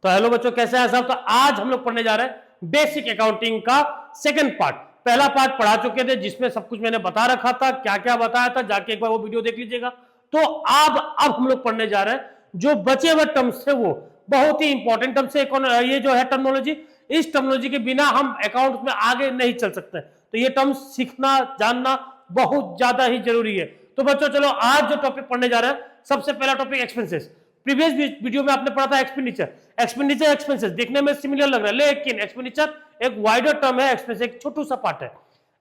तो हेलो बच्चों, कैसे हैं सब। तो आज हम लोग पढ़ने जा रहे हैं बेसिक अकाउंटिंग का सेकंड पार्ट। पहला पार्ट पढ़ा चुके थे जिसमें सब कुछ मैंने बता रखा था, क्या क्या बताया था, जाके एक बार वो वीडियो देख लीजिएगा। तो अब हम लोग पढ़ने जा रहे हैं जो बचे हुए टर्म्स थे, वो बहुत ही इंपॉर्टेंट टर्म्स है। ये जो है टर्मिनोलॉजी, इस टर्मिनोलॉजी के बिना हम अकाउंट में आगे नहीं चल सकते। तो ये टर्म्स सीखना जानना बहुत ज्यादा ही जरूरी है। तो बच्चों चलो आज जो टॉपिक पढ़ने जा रहे हैं, सबसे पहला टॉपिक एक्सपेंसेस। प्रीवियस वीडियो में आपने पढ़ा था एक्सपेंडिचर। एक्सपेंडिचर एक्सपेंसेस देखने में सिमिलर लग रहा है, लेकिन एक्सपेंडिचर एक वाइडर टर्म है, एक्सपेंस एक छोटू सा पार्ट है।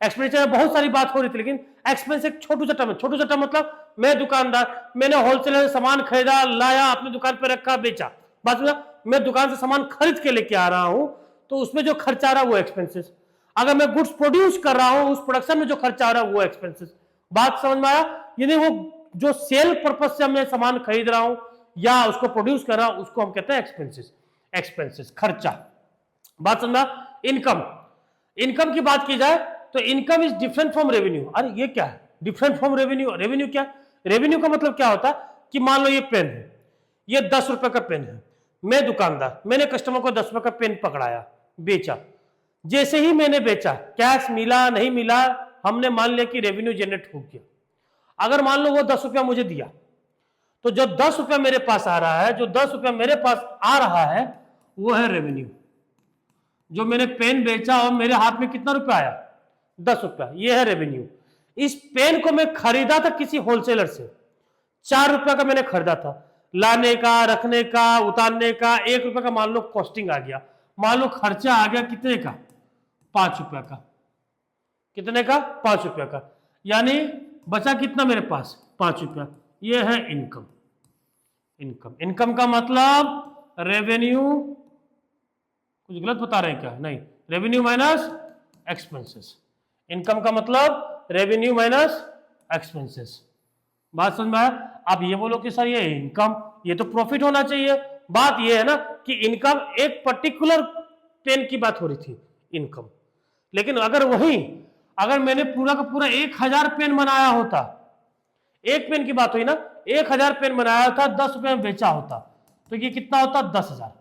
एक्सपेंडिचर में बहुत सारी बात हो रही थी, लेकिन एक्सपेंस एक छोटू सा टर्म है। छोटू सा टर्म मतलब मैं दुकानदार, मैंने होलसेलर से सामान खरीदा, लाया, अपनी दुकान पर रखा, बेचा। बात समझा? मैं दुकान से सामान खरीद के लेके आ रहा हूं, तो उसमें जो खर्चा आ रहा है वो एक्सपेंसेस। अगर मैं गुड्स प्रोड्यूस कर रहा हूं, उस प्रोडक्शन में जो खर्चा आ रहा है वो एक्सपेंसेस। बात समझ में आया? यानी वो जो सेल पर्पज से मैं सामान खरीद रहा हूं या उसको प्रोड्यूस कर रहा हूं, उसको हम कहते हैं एक्सपेंसेस। एक्सपेंसेस खर्चा। बात समझा? इनकम, इनकम की बात की जाए तो income is different from revenue. अरे ये क्या है डिफरेंट फ्रॉम रेवेन्यू? रेवेन्यू क्या? रेवेन्यू का मतलब क्या होता है कि मान लो ये पेन है, ये 10 रुपए का पेन है। मैं दुकानदार, मैंने कस्टमर को 10 रुपए का पेन पकड़ाया, बेचा। जैसे ही मैंने बेचा, कैश मिला नहीं मिला, हमने मान लिया कि रेवेन्यू जनरेट हो गया। अगर मान लो वो 10 रुपया मुझे दिया, तो जो 10 रुपया मेरे पास आ रहा है, जो 10 रुपया मेरे पास आ रहा है, वो है रेवेन्यू। जो मैंने पेन बेचा और मेरे हाथ में कितना रुपया आया? 10 रुपया, ये है रेवेन्यू। इस पेन को मैं खरीदा था किसी होलसेलर से, 4 रुपया का मैंने खरीदा था। लाने का, रखने का, उतारने का 1 रुपया का मान लो कॉस्टिंग आ गया। मान लो खर्चा आ गया कितने का? 5 रुपया का। कितने का? 5 रुपया का। यानी बचा कितना मेरे पास? 5 रुपया। ये है इनकम। इनकम, इनकम का मतलब रेवेन्यू। कुछ गलत बता रहे हैं क्या? नहीं, रेवेन्यू माइनस एक्सपेंसेस। इनकम का मतलब रेवेन्यू माइनस एक्सपेंसेस। बात समझ में आया? आप ये बोलो कि सर ये इनकम, ये तो प्रॉफिट होना चाहिए। बात ये है ना कि इनकम एक पर्टिकुलर पेन की बात हो रही थी, इनकम। लेकिन अगर मैंने पूरा का पूरा 1000 पेन बनाया होता, एक पेन की बात हुई ना, 1000 पेन बनाया था, 10 रुपए में बेचा होता, तो ये कितना होता? 10,000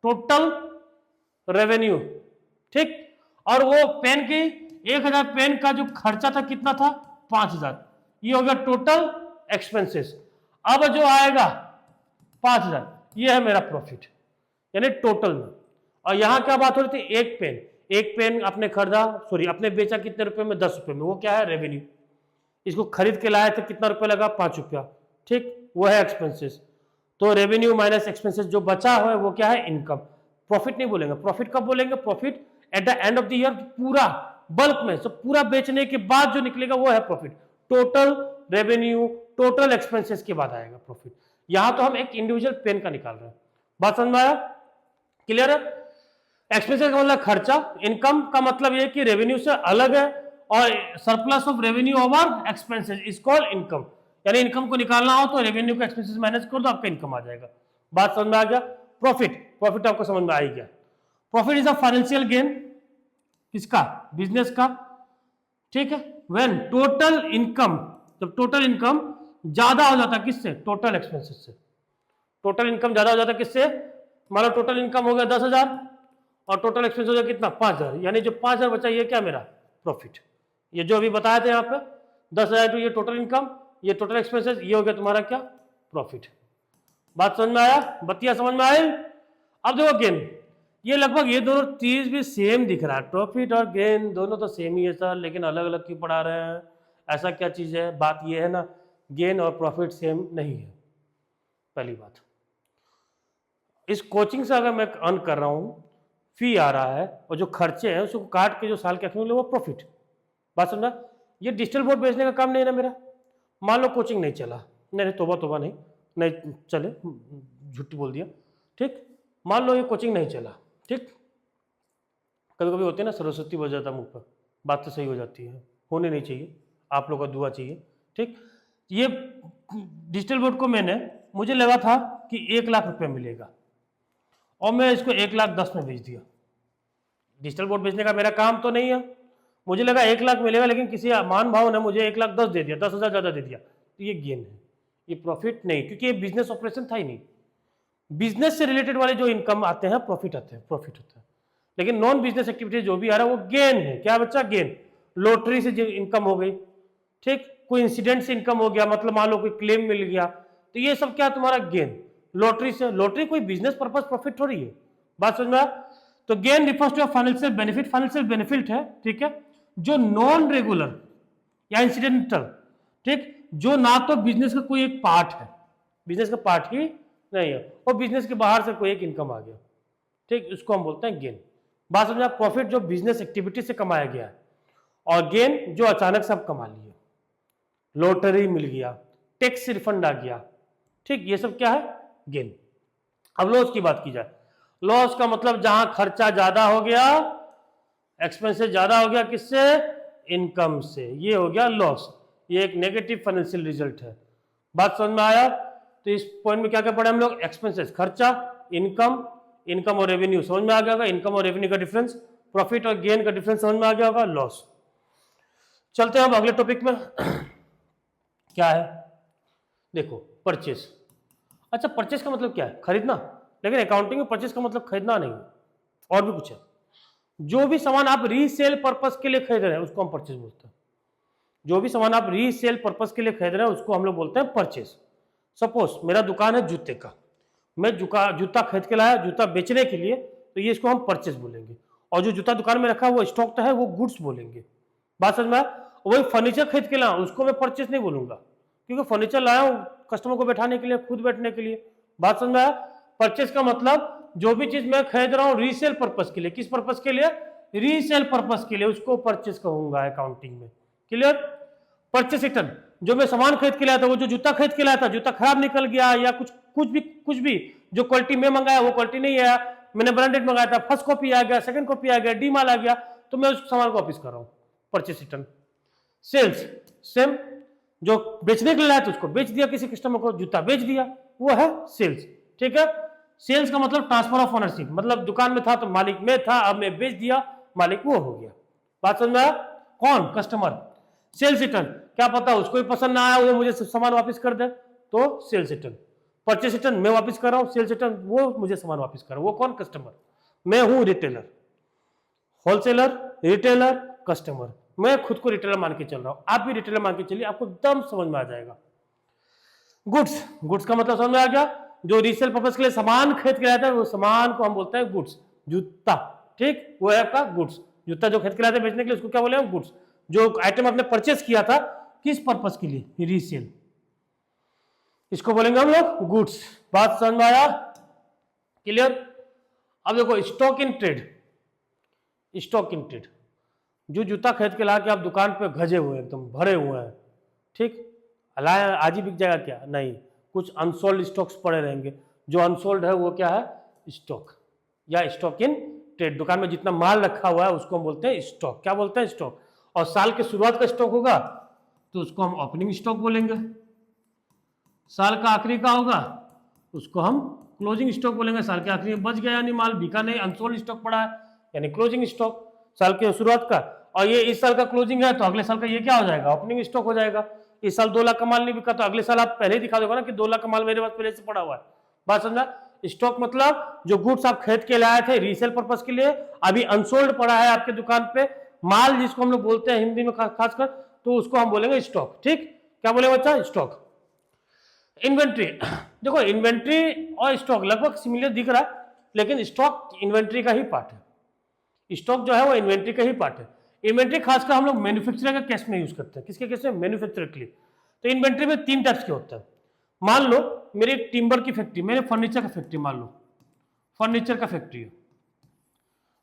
टोटल रेवेन्यू। ठीक। और वो पेन की 1000 पेन का जो खर्चा था कितना था? 5,000। ये हो गया टोटल एक्सपेंसेस। अब जो आएगा 5,000, ये है मेरा प्रॉफिट, यानी टोटल में। और यहां क्या बात हो रही थी? एक पेन आपने खरीदा, सॉरी आपने बेचा कितने रुपए में? 10 रुपए में। वो क्या है? रेवेन्यू। इसको खरीद के लाए थे, कितना रुपया लगा? 5 रुपया। ठीक, वो है एक्सपेंसेस। तो रेवेन्यू माइनस एक्सपेंसेस, जो बचा हुआ है वो क्या है? इनकम। प्रॉफिट नहीं बोलेंगे। प्रॉफिट कब बोलेंगे? Profit at the end of the year, पूरा बल्क में, सब पूरा बेचने के बाद जो निकलेगा वो है profit. Total revenue, total expenses के बाद आएगा प्रॉफिट। यहां तो हम एक इंडिविजुअल पेन का निकाल रहे हैं। बात समझ में आया? क्लियर है? एक्सपेंसेस का मतलब खर्चा, इनकम का मतलब ये कि रेवेन्यू से अलग है, और surplus of revenue over expenses is called income. यानी इनकम को निकालना हो तो रेवेन्यू को एक्सपेंसेस माइनस कर दो, आपका इनकम आ जाएगा। बात समझ में आ गया? प्रॉफिट, प्रॉफिट आपको समझ में आ गया। Profit is a financial gain, किसका? बिजनेस का। ठीक है। व्हेन टोटल इनकम, जब टोटल इनकम ज्यादा हो जाता है किससे? टोटल एक्सपेंसेस से। टोटल इनकम ज्यादा हो जाता है किससे? मान लो टोटल इनकम हो गया 10,000 और टोटल एक्सपेंस हो गया कितना? 5,000। यानी जो 5,000 बचा, ये क्या मेरा? प्रॉफिट। ये जो अभी बताया था यहाँ पे 10,000 तो ये टोटल इनकम, ये टोटल एक्सपेंसेस, ये हो गया तुम्हारा क्या? प्रॉफिट। बात समझ में आया? बतिया समझ में आई? अब देखो गेन, ये लगभग ये दोनों चीज भी सेम दिख रहा है। प्रॉफिट और गेन दोनों तो सेम ही है सर, लेकिन अलग अलग क्यों पढ़ा रहे हैं? ऐसा क्या चीज है? बात ये है ना, गेन और प्रॉफिट सेम नहीं है। पहली बात, इस कोचिंग से अगर मैं अर्न कर रहा हूं, फी आ रहा है, और जो खर्चे हैं उसको काट के जो साल के एक्सपेंस वो प्रॉफिट। बात समझा? ये डिजिटल बोर्ड बेचने का काम नहीं है ना मेरा। मान लो कोचिंग नहीं चला, नहीं तोबा तोबा, नहीं चले, झूठी बोल दिया। ठीक, मान लो ये कोचिंग नहीं चला। ठीक, कभी कभी होते हैं ना, सरस्वती बज जाता मुंह पर, बात तो सही हो जाती है, होने नहीं चाहिए, आप लोगों का दुआ चाहिए। ठीक, ये डिजिटल बोर्ड को मुझे लगा था कि 1 लाख रुपया मिलेगा, और मैं इसको 1,10,000 में बेच दिया। डिजिटल बोर्ड बेचने का मेरा काम तो नहीं है, मुझे लगा 1 लाख मिलेगा, लेकिन किसी मान भाव ने मुझे 1,10,000 दे दिया, 10,000 ज़्यादा दे दिया, तो ये गेन है, ये प्रॉफिट नहीं, क्योंकि ये बिजनेस ऑपरेशन था ही नहीं। बिजनेस से रिलेटेड वाले जो इनकम आते हैं प्रॉफिट आते हैं, प्रॉफिट होता है। लेकिन नॉन बिजनेस एक्टिविटी जो भी आ रहा है वो गेन है। क्या बच्चा? गेन। लॉटरी से जो इनकम हो गई, ठीक, कोई इंसिडेंट से इनकम हो गया, मतलब मान लो कोई क्लेम मिल गया, तो ये सब क्या तुम्हारा गेन। लॉटरी से, लॉटरी कोई बिजनेस पर्पस प्रॉफिट हो रही है, बात समझ में आया? तो gain refers to financial benefit, financial benefit है, ठीक है, जो नॉन रेगुलर या इंसिडेंटल, ठीक, जो ना तो बिजनेस का कोई एक पार्ट है, बिजनेस का पार्ट ही नहीं है, और बिजनेस के बाहर से कोई एक इनकम आ गया, ठीक, उसको हम बोलते हैं गेन। बात समझा? प्रॉफिट जो बिजनेस एक्टिविटी से कमाया गया है, और गेन जो अचानक से आप कमा लिए, लॉटरी मिल गया, टैक्स रिफंड आ गया, ठीक, ये सब क्या है? गेन। अब लॉस की बात की जाए, लॉस का मतलब जहां खर्चा ज्यादा हो गया, एक्सपेंसेस ज्यादा हो गया, किससे? इनकम से, ये हो गया लॉस। ये एक नेगेटिव फाइनेंशियल रिजल्ट है। बात समझ में आया? तो इस पॉइंट में क्या क्या पढ़े हम लोग? एक्सपेंसेस खर्चा, इनकम, इनकम और रेवेन्यू समझ में आ गया होगा, इनकम और रेवेन्यू का डिफरेंस, प्रॉफिट और गेन का डिफरेंस समझ में आ गया होगा, लॉस। चलते हैं अब अगले टॉपिक में। क्या है? देखो, परचेस। अच्छा, परचेस का मतलब क्या है? खरीदना। लेकिन अकाउंटिंग में परचेस का मतलब खरीदना नहीं है, और भी कुछ है। जो भी सामान आप रीसेल पर्पस के लिए खरीद रहे हैं उसको हम परचेस बोलते हैं। जो भी सामान आप रीसेल पर्पस के लिए खरीद रहे हैं उसको हम लोग बोलते हैं परचेस। सपोज मेरा दुकान है जूते का, मैं जूता खरीद के लाया जूता बेचने के लिए, तो ये इसको हम परचेस बोलेंगे। और जो जूता दुकान में रखा है वो स्टॉक तो है, वो गुड्स बोलेंगे। बात समझ में आया? वही फर्नीचर खरीद के लाया उसको मैं परचेस नहीं बोलूंगा, क्योंकि फर्नीचर लाया हूं कस्टमर को बैठाने के लिए, खुद बैठने के लिए। बात समझ में आया? परचेस का मतलब जो भी चीज मैं खरीद रहा हूं रीसेल पर्पस के लिए, किस पर्पस के लिए? रीसेल पर्पस के लिए, उसको परचेस कहूंगा अकाउंटिंग में। क्लियर? परचेस रिटर्न, जो मैं सामान खरीद के लाया था, वो जो जूता खरीद के लाया था, जूता खराब निकल गया, या कुछ भी जो क्वालिटी में मंगाया वो क्वालिटी नहीं आया, मैंने ब्रांडेड मंगाया था, फर्स्ट कॉपी आ गया, सेकंड कॉपी आ गया, डी माल आ गया, तो मैं उस सामान को वापिस कर रहा हूं, परचेस रिटर्न। सेल्स, सेम, जो बेचने के लिए लाया था उसको बेच दिया, किसी कस्टमर को जूता बेच दिया, वो है सेल्स। ठीक है? सेल्स का मतलब ट्रांसफर ऑफ ओनरशिप, मतलब दुकान में था तो मालिक में था, अब मैं बेच दिया, मालिक वो हो गया। बात समझ में आया? कौन? कस्टमर। सेल्स रिटर्न, क्या पता उसको भी पसंद ना आया, वो मुझे सामान वापस कर दे, तो सेल्स रिटर्न। परचेस रिटर्न, मैं वापस कर रहा हूं, सेल्स रिटर्न, वो मुझे सामान वापस कर रहा है, वो कौन? कस्टमर। मैं हूं रिटेलर, होलसेलर, रिटेलर, कस्टमर। मैं खुद को रिटेलर मान के चल रहा हूं, आप भी रिटेलर मान के चलिए, आपको एकदम समझ में आ जाएगा। गुड्स, गुड्स का मतलब समझ में आ गया, जो रीसेल पर्पस के लिए सामान खरीद के लाया था वो सामान को हम बोलते हैं गुड्स। जूता, ठीक, वो है आपका गुड्स। जूता जो खरीद के लाया था बेचने के लिए उसको क्या बोले हम? गुड्स। जो आइटम आपने परचेस किया था किस पर्पस के लिए? रीसेल, इसको बोलेंगे हम लोग गुड्स। बात समझ में आया? क्लियर? अब देखो, stock in trade. Stock in trade, जो जूता खरीद के ला के आप दुकान पे गजे हुए हैं, एकदम भरे हुए हैं, ठीक, लाया आज ही बिक जाएगा क्या? नहीं, कुछ अनसोल्ड स्टॉक्स पड़े रहेंगे। जो अनसोल्ड है वो क्या है? स्टॉक, या स्टॉक इन ट्रेड। दुकान में जितना माल रखा हुआ है उसको हम बोलते हैं स्टॉक। क्या बोलते हैं? स्टॉक। और साल के शुरुआत का स्टॉक होगा तो उसको हम ओपनिंग स्टॉक बोलेंगे, साल का आखिरी का होगा उसको हम क्लोजिंग स्टॉक बोलेंगे। साल के आखिरी में बच गया यानी माल बिका नहीं, अनसोल्ड स्टॉक पड़ा है, यानी क्लोजिंग स्टॉक साल के शुरुआत का। और ये इस साल का क्लोजिंग है तो अगले साल का ये क्या हो जाएगा? ओपनिंग स्टॉक हो जाएगा। इस साल 2 लाख का माल नहीं बिका तो अगले साल आप पहले ही दिखा दोगे ना कि 2 लाख का माल मेरे पास पहले से पड़ा हुआ है। बात समझा? स्टॉक मतलब जो गुड्स आप खरीद के लाए थे रीसेल पर्पस के लिए, अभी अनसोल्ड पड़ा है आपके दुकान पे, माल जिसको हम लोग बोलते हैं हिंदी में खासकर, तो उसको हम बोलेंगे स्टॉक। ठीक, क्या बोलेंगे बच्चा? स्टॉक। इन्वेंट्री, देखो इन्वेंट्री और स्टॉक लगभग सिमिलर दिख रहा है, लेकिन स्टॉक इन्वेंट्री का ही पार्ट है। स्टॉक जो है वो इन्वेंट्री का ही पार्ट है। इन्वेंट्री खासकर हम लोग मैन्युफैक्चरर का केस में यूज करते हैं। किसके केस में? मैन्युफैक्चरर के लिए। तो इन्वेंट्री में 3 टाइप्स के होते हैं। मान लो मेरी टिम्बर की फैक्ट्री, मेरे फर्नीचर का फैक्ट्री, मान लो फर्नीचर का फैक्ट्री है,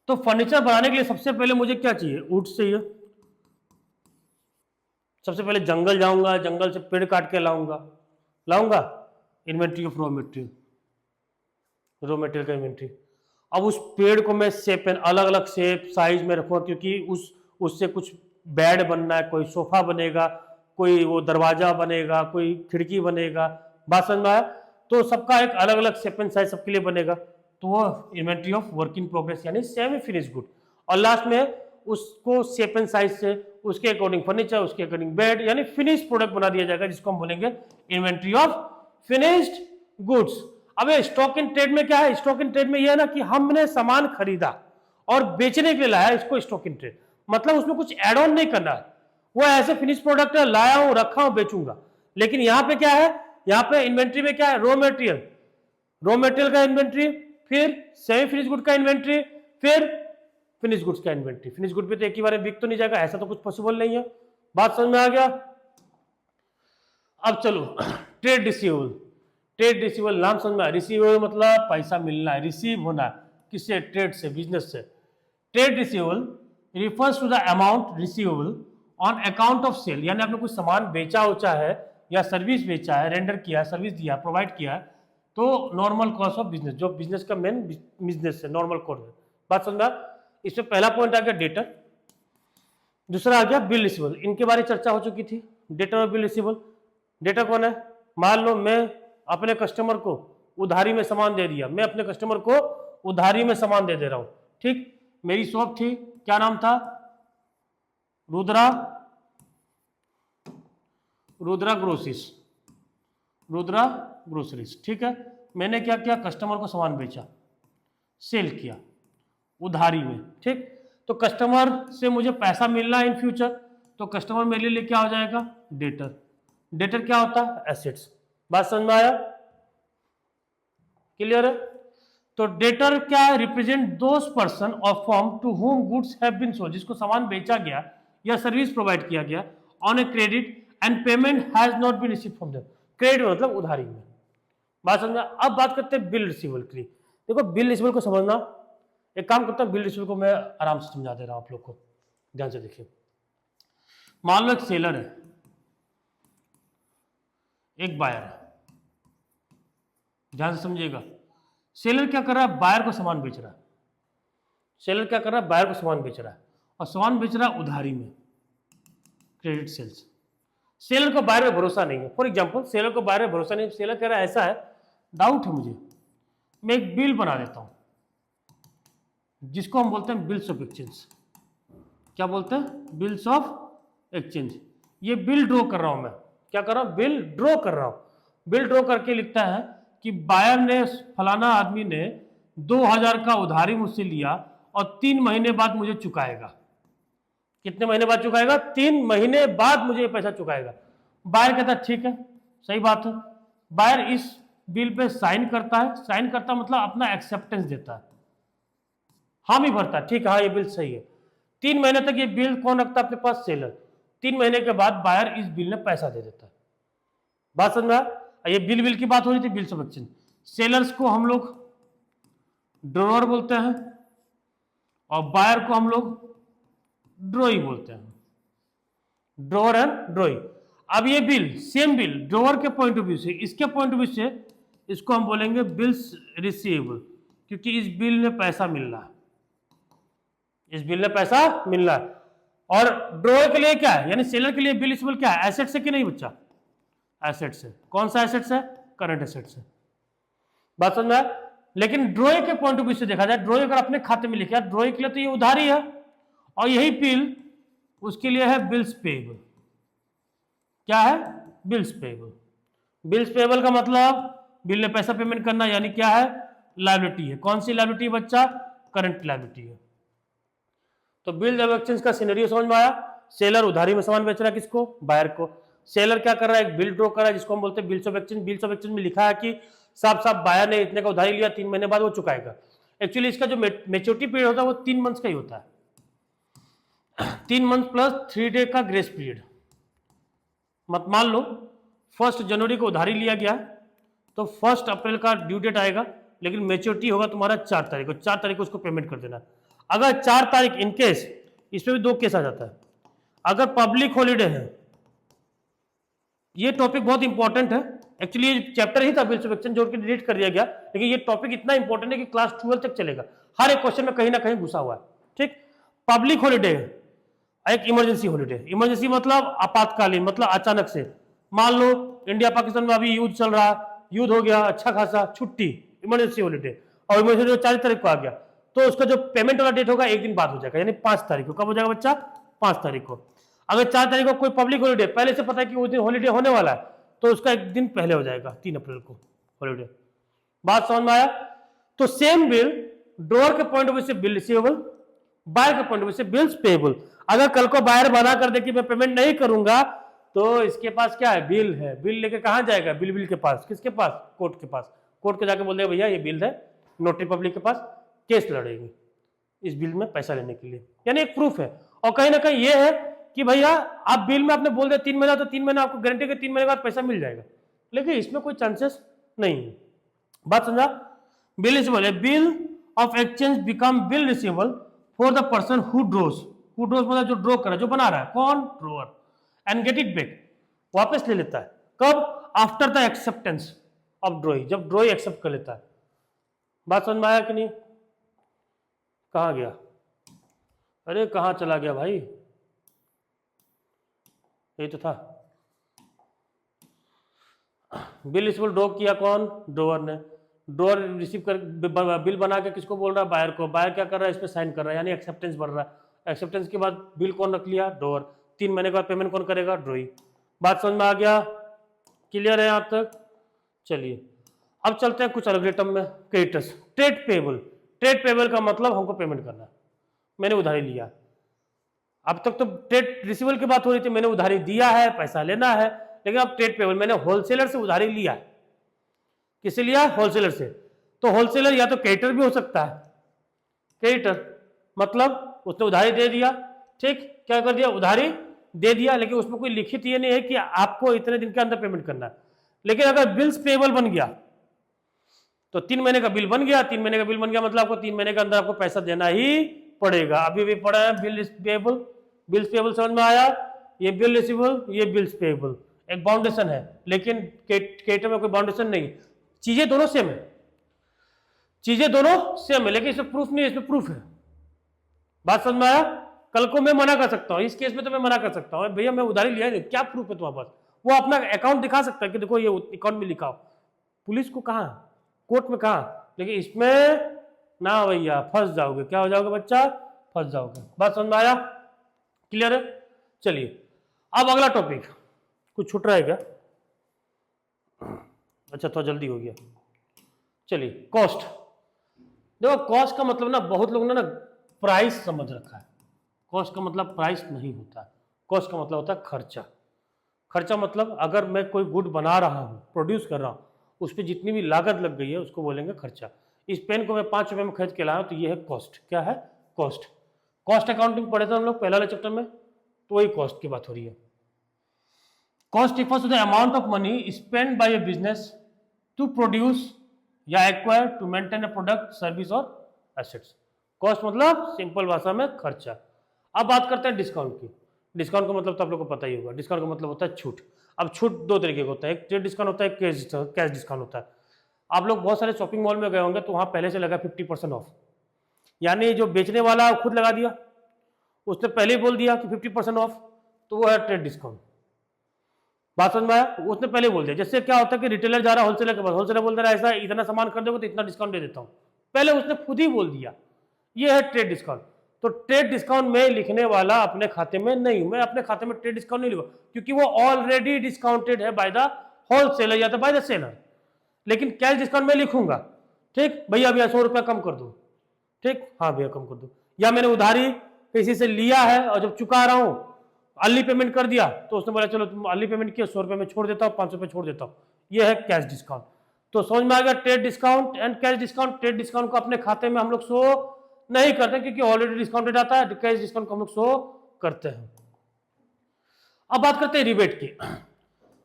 तो फर्नीचर बनाने के लिए सबसे पहले मुझे क्या चाहिए? वुड चाहिए। सबसे पहले जंगल जाऊंगा, जंगल से पेड़ काट के लाऊंगा inventory of raw material, raw material का इन्वेंट्री। अब उस पेड़ को मैं शेप अलग अलग शेप साइज में रखूंगा, क्योंकि उससे कुछ बेड बनना है, कोई सोफा बनेगा, कोई वो दरवाजा बनेगा, कोई खिड़की बनेगा। बात समझ में आया? तो सबका एक अलग अलग शेप एंड साइज सबके लिए बनेगा, तो वो inventory of work in progress यानी सेमी फिनिश गुड। और लास्ट में उसको शेप एंड साइज से उसके अकॉर्डिंग फर्नीचर, उसके अकॉर्डिंग बेड, यानी फिनिश प्रोडक्ट बना दिया जाएगा, जिसको हम बोलेंगे इन्वेंट्री ऑफ फिनिश्ड गुड्स। अब ये स्टॉक इन ट्रेड में क्या है, स्टॉक इन ट्रेड में ये है ना कि हमने सामान खरीदा और बेचने के लिए लाया, इसको स्टॉक इन ट्रेड, मतलब उसमें कुछ एड ऑन नहीं करना है, वो ऐसे फिनिश प्रोडक्ट है, लाया हूं, रखा हूं, बेचूंगा। लेकिन यहां पे क्या है, यहां पे इन्वेंट्री में क्या है, रॉ मटेरियल का इन्वेंट्री, फिर सेमी फिनिश गुड का इन्वेंट्री, फिर फिनिश गुड्स का इन्वेंट्री। फिनिश गुड पे तो एक ही बार बिक तो नहीं जाएगा, ऐसा तो कुछ पॉसिबल नहीं है। बात समझ में आ गया। अब चलो ट्रेड रिसीवेबल नाम समझ में आया। रिसीवेबल मतलब पैसा मिलना है, रिसीव होना है, किससे, ट्रेड से, बिजनेस से। Trade receivable refers to the amount receivable on account of sale, यानी आपने कुछ सामान बेचा उचा है या सर्विस बेचा है, रेंडर किया है, सर्विस दिया, प्रोवाइड किया है, तो नॉर्मल कॉस्ट ऑफ बिजनेस, जो बिजनेस का मेन बिजनेस है, नॉर्मल कॉस्ट है। बात समझा। इसमें पहला पॉइंट आ गया डेटर, दूसरा आ गया बिल रिसीवेबल। इनके बारे में चर्चा हो चुकी थी, डेटर और बिल रिसीवेबल। डेटर कौन है, मान लो मैं अपने कस्टमर को उधारी में सामान दे दिया, मैं अपने कस्टमर को उधारी में सामान दे दे रहा हूं, ठीक। मेरी शॉप थी, क्या नाम था, रुद्रा ग्रोसरीज, ठीक है। मैंने क्या किया, कस्टमर को सामान बेचा, सेल किया उधारी में, ठीक। तो कस्टमर से मुझे पैसा मिलना है इन फ्यूचर, तो कस्टमर मेरे लिए क्या हो जाएगा, डेटर। डेटर क्या होता है, एसेट्स। बात समझ में आया, क्लियर है। तो डेटर क्या है, रिप्रेजेंट दोस पर्सन और firm to whom goods have been sold, जिसको सामान बेचा गया या सर्विस प्रोवाइड किया गया on a credit and payment has not been received from them. Credit मतलब उधारी में। बात समझना। अब बात करते हैं बिल रिसीवेबल की। देखो बिल रिसीवेबल को समझना, एक काम करता हूं, बिल रिसीवेबल को मैं आराम से समझा दे रहा हूं आप लोग को, ध्यान से देखिए। मान लो एक सेलर है, एक बायर है, ध्यान से समझिएगा। सेलर क्या कर रहा है, बायर को सामान बेच रहा है। सेलर क्या कर रहा है, बायर को सामान बेच रहा है, और सामान बेच रहा है उधारी में, क्रेडिट सेल्स। सेलर को बायर में भरोसा नहीं है। फॉर एग्जांपल सेलर को बायर में भरोसा नहीं है, सेलर कह रहा है ऐसा है, डाउट है मुझे, मैं एक बिल बना देता हूं, जिसको हम बोलते हैं बिल्स ऑफ एक्सचेंज। क्या बोलते हैं, बिल्स ऑफ एक्सचेंज। ये बिल ड्रॉ कर रहा हूं मैं, क्या कर रहा हूं, बिल ड्रॉ कर रहा हूं। बिल ड्रॉ करके लिखता है कि बायर ने, फलाना आदमी ने 2000 का उधारी मुझसे लिया और 3 महीने बाद मुझे चुकाएगा। कितने महीने बाद चुकाएगा, 3 महीने बाद मुझे ये पैसा चुकाएगा। बायर कहता है ठीक है, सही बात है। बायर इस बिल पे साइन करता है, साइन करता मतलब अपना एक्सेप्टेंस देता है, हामी भरता है, ठीक है, हाँ ये बिल सही है। 3 महीने तक ये बिल कौन रखता है अपने पास, सेलर। 3 महीने के बाद बायर इस बिल में पैसा दे देता है। बात समझ में आया। ये बिल की बात हो रही थी, बिल्स ऑफ एक्सचेंज। सेलर्स को हम लोग ड्रॉअर बोलते हैं और बायर को हम लोग ड्रॉई बोलते हैं, ड्रॉअर एंड ड्रॉई। अब ये बिल, सेम बिल, ड्रॉअर के पॉइंट ऑफ व्यू से, इसके पॉइंट ऑफ व्यू से इसको हम बोलेंगे बिल्स रिसीवेबल, क्योंकि इस बिल में पैसा मिल रहा है, इस बिल में पैसा मिल रहा है। और ड्रॉअर के लिए क्या है, यानी सेलर के लिए बिल रिसीवेबल क्या है, एसेट से कि नहीं बच्चा, एसेट से। कौन सा एसेट है, करंट एसेट से। बात समझ में। लेकिन ड्रॉई के पॉइंट ऑफ व्यू से देखा जाए, ड्रॉई अगर अपने खाते में लिखा, ड्रॉई के लिए तो ये उधारी है, और यही बिल उसके लिए है बिल्स पेएबल। क्या है, बिल्स पेएबल। बिल्स पेएबल का मतलब बिल ने पैसा पेमेंट करना, यानी क्या है, लायबिलिटी है। कौन सी लायबिलिटी बच्चा, करंट लायबिलिटी है। तो बिल ऑफ एक्सचेंज का सिनेरियो समझ में आया। सेलर उधारी में सामान बेच रहा है, किसको, बायर को। सेलर क्या कर रहा है, एक बिल ड्रॉ कर रहा है, जिसको हम बोलते हैं bills of exchange. Bills of exchange में लिखा है कि साफ साफ बायर ने इतने का उधारी लिया, 3 महीने बाद वो चुकाएगा। एक्चुअली इसका जो मेच्योरिटी पीरियड होता है वो 3 मंथ्स का ही होता है, 3 मंथ प्लस 3 डे का ग्रेस पीरियड। मत मान लो 1 जनवरी को उधारी लिया गया, तो 1 अप्रैल का ड्यू डेट आएगा, लेकिन मेच्योरिटी होगा तुम्हारा 4 तारीख को। 4 तारीख को उसको पेमेंट कर देना। अगर 4 तारीख, इनकेस इसमें भी 2 केस आ जाता है, अगर पब्लिक हॉलीडे है, ये टॉपिक बहुत इंपॉर्टेंट है। एक्चुअली ये चैप्टर ही था बिल्स ऑफ एक्सचेंज, जोड़ के डिलीट कर दिया गया, लेकिन ये टॉपिक इतना इंपॉर्टेंट है कि क्लास 12 तक चलेगा, हर एक क्वेश्चन में कहीं ना कहीं घुसा हुआ है, ठीक। पब्लिक हॉलीडे है, एक इमरजेंसी हॉलीडे। इमरजेंसी मतलब आपातकालीन, मतलब अचानक से। मान लो इंडिया पाकिस्तान में अभी युद्ध चल रहा है, युद्ध हो गया, अच्छा खासा, छुट्टी, इमरजेंसी हॉलीडे, और इमरजेंसी 4 तारीख को आ गया, तो उसका जो पेमेंट वाला डेट होगा 1 दिन बाद हो जाएगा, यानी 5 तारीख को। कब हो जाएगा बच्चा, 5 तारीख को। अगर 4 तारीख को कोई पब्लिक हॉलीडे, पहले से पता है कि उस दिन हॉलीडे होने वाला है, तो उसका 1 दिन पहले हो जाएगा, 3 अप्रैल को हॉलीडे। बात समझ में आया? तो सेम बिल ड्रॉअर के पॉइंट ऑफ व्यू से बिल रिसीवेबल, बायर के पॉइंट ऑफ व्यू से बिल्स पेएबल। अगर कल को बायर बना कर दे कि मैं पेमेंट नहीं करूंगा, तो इसके पास क्या है? बिल है। बिल लेके कहां जाएगा? बिल के पास। किसके पास? कोर्ट के पास। कोर्ट के जाके बोल देगा भैया ये बिल है, नोटरी पब्लिक के पास केस लड़ेगी इस बिल में पैसा लेने के लिए, यानी एक प्रूफ है। और कहीं ना कहीं ये है कि भैया आप बिल में आपने बोल दिया 3 महीना, तो 3 महीना आपको गारंटी के 3 महीने बाद पैसा मिल जाएगा, लेकिन इसमें कोई चांसेस नहीं है। बात समझा? बिल रिसीवेबल है, bill of exchange become bill receivable for the person who draws मतलब जो ड्रॉ कर रहा है, जो बना रहा है, कौन? Drawer, and get it back, वापस ले लेता है। कब? आफ्टर द एक्सेप्टेंस ऑफ ड्रॉई, जब ड्रॉई एक्सेप्ट कर लेता है। बात समझ में आया कि नहीं? कहां गया? अरे कहां चला गया भाई? यही तो था। बिल रिसीवेबल ड्रॉ किया कौन? ड्रॉअर ने। ड्रॉअर रिसीव कर बिल बना के किसको बोल रहा है? बायर को। बायर क्या कर रहा है? इस पे साइन कर रहा है, यानी एक्सेप्टेंस बढ़ रहा है। एक्सेप्टेंस के बाद बिल कौन रख लिया? ड्रॉअर। 3 महीने के बाद पेमेंट कौन करेगा? ड्रॉई। बात समझ में आ गया? क्लियर है यहां तक? चलिए अब चलते हैं कुछ अलग रेटम में। Creditors, trade payable. Trade payable का मतलब हमको पेमेंट करना है, मैंने उधारी लिया। अब तक तो ट्रेड रिसीवेबल की बात हो रही थी, मैंने उधारी दिया है, पैसा लेना है, लेकिन अब ट्रेड पेएबल, मैंने होलसेलर से उधारी लिया है। किसे लिया? होलसेलर से। तो होलसेलर या तो क्रेडिटर भी हो सकता है। क्रेडिटर मतलब उसने उधारी दे दिया, ठीक, क्या कर दिया? उधारी दे दिया, लेकिन उसमें कोई लिखित ये नहीं है कि आपको इतने दिन के अंदर पेमेंट करना है। लेकिन अगर बिल्स पेएबल बन गया तो 3 महीने का बिल बन गया। 3 महीने का बिल बन गया मतलब आपको 3 महीने के अंदर आपको पैसा देना ही पड़ेगा। अभी भी पड़ा है बिल पेएबल। बिल्स पेएबल समझ में आया? ये बिल रिसीवेबल, ये बिल्स पेएबल, एक बाउंडेशन है, लेकिन क्रेडिटर में कोई बाउंडेशन नहीं। चीजें दोनों सेम है, चीजें दोनों सेम है, लेकिन इसमें प्रूफ नहीं है, इसमें प्रूफ है। बात समझ में आया? कल को मैं मना कर सकता हूं, इस केस में तो मैं मना कर सकता हूं, भैया मैं उधारी लिया नहीं, क्या प्रूफ है तुम्हारे पास? वो अपना अकाउंट दिखा सकता है कि देखो ये अकाउंट में लिखा हो। पुलिस को कहां? कोर्ट में कहां? लेकिन इसमें ना भैया, फंस जाओगे। क्या हो जाओगे बच्चा? फंस जाओगे। बात समझ में आया? क्लियर है? चलिए अब अगला टॉपिक। कुछ छूट रहा है क्या? अच्छा थोड़ा जल्दी हो गया। चलिए कॉस्ट। देखो कॉस्ट का मतलब ना बहुत लोग ने ना प्राइस समझ रखा है। कॉस्ट का मतलब प्राइस नहीं होता है। कॉस्ट का मतलब होता है खर्चा। खर्चा मतलब अगर मैं कोई गुड बना रहा हूँ, प्रोड्यूस कर रहा हूँ, उस पर जितनी भी लागत लग गई है उसको बोलेंगे खर्चा। इस पेन को मैं 5 रुपये में खरीद के लाया तो ये है कॉस्ट। क्या है? कॉस्ट। कॉस्ट अकाउंटिंग पढ़े थे हम लोग पहले वाले चैप्टर में, तो वही कॉस्ट की बात हो रही है। Cost refers to the amount of money spend by a business to produce या acquire to maintain a product, service और एसेट्स। कॉस्ट मतलब सिंपल भाषा में खर्चा। अब बात करते हैं डिस्काउंट की। डिस्काउंट का मतलब तो आप लोग को पता ही होगा। डिस्काउंट का मतलब होता है छूट। अब छूट 2 तरीके का होता है, एक ट्रेड डिस्काउंट होता है, कैश डिस्काउंट होता है। आप लोग बहुत सारे शॉपिंग मॉल में गए होंगे तो वहां पहले से लगा 50% ऑफ, यानी जो बेचने वाला खुद लगा दिया, उसने पहले ही बोल दिया कि 50% ऑफ, तो वो है ट्रेड डिस्काउंट। बात समझ में आया? उसने पहले बोल दिया। जैसे क्या होता है कि रिटेलर जा रहा है होलसेलर के पास, होलसेलर बोल रहा है ऐसा इतना सामान कर दोगे तो इतना डिस्काउंट दे देता हूं, पहले उसने खुद ही बोल दिया। ये है ट्रेड डिस्काउंट। तो ट्रेड डिस्काउंट में लिखने वाला अपने खाते में नहीं हूं, मैं अपने खाते में ट्रेड डिस्काउंट नहीं लिखूंगा, क्योंकि वो ऑलरेडी डिस्काउंटेड है बाय द होलसेलर या तो बाय द सेलर। लेकिन कैश डिस्काउंट में लिखूंगा, ठीक भैया भैया 100 रुपया कम कर दो, ठीक, हाँ भैया कम कर दो। या मैंने उधारी किसी से लिया है और जब चुका रहा हूं, अर्ली पेमेंट कर दिया, तो उसने बोला चलो तुम अर्ली पेमेंट किया, 100 रुपये में छोड़ देता हूँ, 500 रुपये छोड़ देता हूँ। ये है कैश डिस्काउंट। तो समझ में आ गया trade discount and cash discount. Trade discount को अपने खाते में हम लोग शो नहीं करते क्योंकि ऑलरेडी डिस्काउंटेड आता है। कैश डिस्काउंट को हम लोग शो करते हैं। अब बात करते हैं रिबेट की।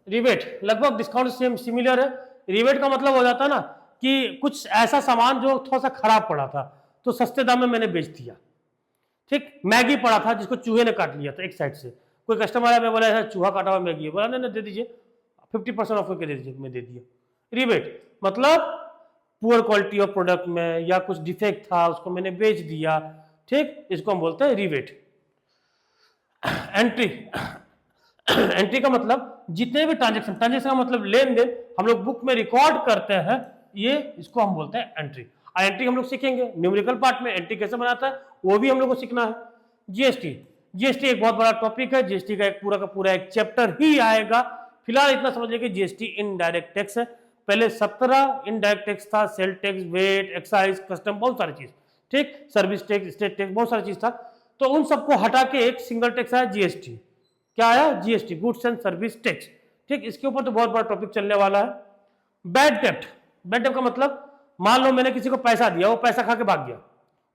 रिबेट लगभग डिस्काउंट सेम सिमिलर है। रिबेट का मतलब हो जाता है ना कि कुछ ऐसा सामान जो थोड़ा सा खराब पड़ा था तो सस्ते दाम में मैंने बेच दिया, ठीक। मैगी पड़ा था जिसको चूहे ने काट लिया था एक साइड से, कोई कस्टमर आया, मैं बोला ऐसा चूहा काटा हुआ मैगी है, बोला नहीं दे दीजिए 50% ऑफ करके दे दीजिए, मैं दे दिया। रिबेट मतलब पुअर क्वालिटी ऑफ प्रोडक्ट में या कुछ डिफेक्ट था उसको मैंने बेच दिया, ठीक, इसको हम बोलते हैं रिबेट। एंट्री एंट्री का मतलब जितने भी ट्रांजेक्शन का मतलब लेन देन हम लोग बुक में रिकॉर्ड करते हैं, ये इसको हम बोलते हैं एंट्री। और एंट्री हम लोग सीखेंगे न्यूमेरिकल पार्ट में, एंट्री कैसे बनाता है वो भी हम लोग को सीखना है। जीएसटी, जीएसटी एक बहुत बड़ा टॉपिक है, जीएसटी का पूरा एक चैप्टर ही आएगा। फिलहाल इतना समझ लीजिए कि जीएसटी इनडायरेक्ट टैक्स है। पहले 17 इनडायरेक्ट टैक्स था, sale tax, VAT, excise, custom, बहुत सारी चीज, ठीक, सर्विस टैक्स, स्टेट टैक्स, बहुत सारी चीज था। तो उन सबको हटा के एक सिंगल टैक्स आया, जीएसटी। क्या आया? GST, goods and service tax, ठीक। इसके ऊपर तो बहुत बड़ा टॉपिक चलने वाला है। बैड डेप्ट, बैड डेप्ट का मतलब, मान लो मैंने किसी को पैसा दिया, वो पैसा खा के भाग गया,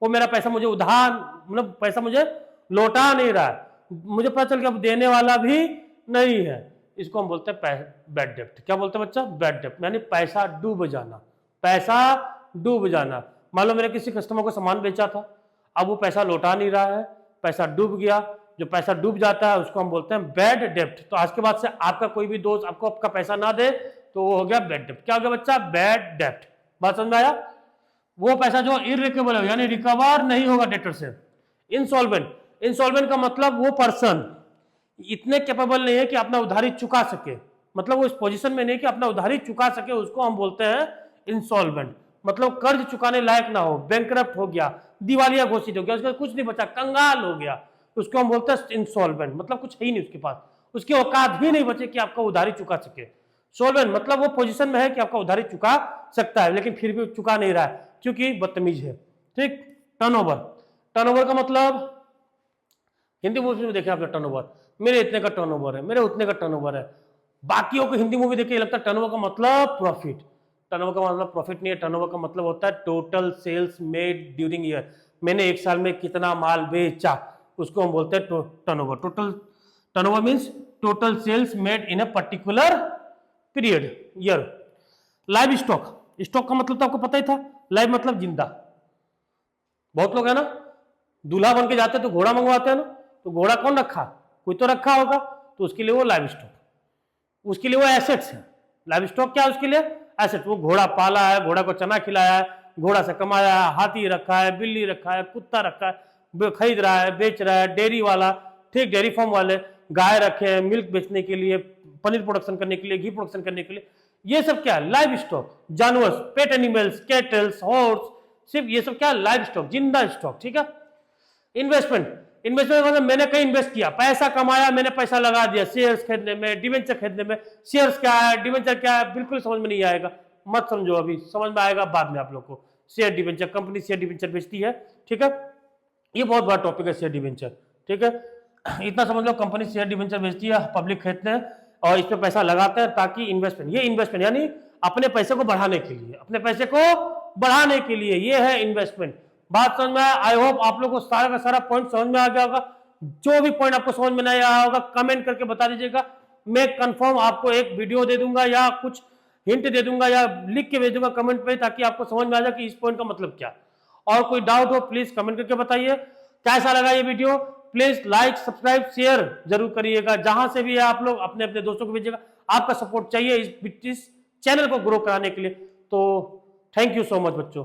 वो मेरा पैसा मुझे उधार, मतलब पैसा मुझे लौटा नहीं रहा है, मुझे पता चल गया अब देने वाला भी नहीं है, इसको हम बोलते हैं बैड डेप्ट। क्या बोलते हैं बच्चा? बैड डेप्ट, यानी पैसा डूब जाना, पैसा डूब जाना। मान लो मैंने किसी कस्टमर को सामान बेचा था, अब वो पैसा लौटा नहीं रहा है, पैसा डूब गया। जो पैसा डूब जाता है उसको हम बोलते हैं बैड डेप्ट। तो आज के बाद से आपका कोई भी दोस्त आपको आपका पैसा ना दे तो वो हो गया बैड डेप्ट। क्या हो गया बच्चा? बैड डेप्ट। बात समझ में आया? वो पैसा जो इररिकवेबल है, यानी रिकवर नहीं होगा डेटर से। इंसॉल्वेंट, इंसॉल्वेंट का मतलब वो पर्सन इतने कैपेबल नहीं है कि अपना उधारी चुका सके, मतलब वो इस पोजीशन में नहीं कि अपना उधारी चुका सके, उसको हम बोलते हैं इंसॉल्वेंट। मतलब कर्ज चुकाने लायक ना हो, बैंकरप्ट हो गया, दिवालिया घोषित हो गया, उसका कुछ नहीं बचा, कंगाल हो गया, उसको हम बोलते हैं इंसॉल्वेंट। मतलब कुछ है ही नहीं उसके पास, उसकी औकात भी नहीं बचे कि आपका उधारी चुका सके। सोल्वेंट मतलब वो पोजीशन में है कि आपका उधारी चुका सकता है, लेकिन फिर भी चुका नहीं रहा है क्योंकि बदतमीज है, ठीक। टर्नओवर, टर्नओवर का मतलब हिंदी मूवी में देखे आपने टर्नओवर, मेरे इतने का टर्नओवर है, मेरे उतने का टर्नओवर है। बाकियों को हिंदी मूवी देख के लगता है टर्नओवर का मतलब प्रॉफिट। टर्नओवर का मतलब प्रॉफिट नहीं है, टर्नओवर का मतलब होता है total sales made during year. मैंने एक साल में कितना माल बेचा, उसको हम बोलते हैं turnover. Total turnover means total sales made in a particular period, year. Live stock, stock का मतलब तो आपको पता ही था, लाइव मतलब जिंदा। बहुत लोग है ना दूल्हा बन के जाते हैं तो घोड़ा मंगवाते हैं ना, तो घोड़ा कौन रखा? कोई तो रखा होगा, तो उसके लिए वो लाइव स्टॉक, उसके लिए वो एसेट्स है। लाइव स्टॉक क्या है उसके लिए? एसेट। वो घोड़ा पाला है, घोड़ा को चना खिलाया है, घोड़ा से कमाया है, हाथी रखा है, बिल्ली रखा है, कुत्ता रखा है, खरीद रहा है, बेच रहा है, डेयरी वाला, ठीक, डेयरी फार्म वाले गाय रखे हैं मिल्क बेचने के लिए, पनीर प्रोडक्शन करने के लिए, घी प्रोडक्शन करने के लिए। ये सब क्या है? Live stock. जानवर, पेट एनिमल्स, कैटल्स, हॉर्स, सिर्फ ये सब क्या है? लाइव स्टॉक, जिंदा स्टॉक, ठीक है। इन्वेस्टमेंट, इन्वेस्टमेंट मतलब मैंने कहीं इन्वेस्ट किया, पैसा कमाया, मैंने पैसा लगा दिया शेयर्स खरीदने में, डिवेंचर खरीदने में। शेयर्स क्या है, डिवेंचर क्या है, बिल्कुल समझ में नहीं आएगा, मत समझो, अभी समझ में आएगा बाद में आप लोग को। Share debenture, company share debenture बेचती है, ठीक है। ये बहुत बड़ा टॉपिक है शेयर डिवेंचर, ठीक है। इतना समझ लो, कंपनी शेयर डिवेंचर बेचती है, पब्लिक खरीदते हैं और इस पे पैसा लगाते हैं ताकि इन्वेस्टमेंट, ये इन्वेस्टमेंट यानी अपने पैसे को बढ़ाने के लिए, अपने पैसे को बढ़ाने के लिए, ये है इन्वेस्टमेंट। बात समझ में आया? आई होप आप लोगों को सारा का सारा पॉइंट समझ में आ गया होगा। जो भी पॉइंट आपको समझ में नहीं आया होगा कमेंट करके बता दीजिएगा, मैं कंफर्म आपको एक वीडियो दे दूंगा या कुछ हिंट दे दूंगा या लिख के भेज दूंगा कमेंट पे, ताकि आपको समझ में आ जाए कि इस पॉइंट का मतलब क्या। और कोई डाउट हो प्लीज कमेंट करके बताइए। कैसा लगा ये video? Please like, subscribe, share जरूर करिएगा, जहां से भी है आप लोग अपने अपने दोस्तों को भेजिएगा। आपका सपोर्ट चाहिए इस चैनल को ग्रो कराने के लिए। तो थैंक यू सो मच बच्चों।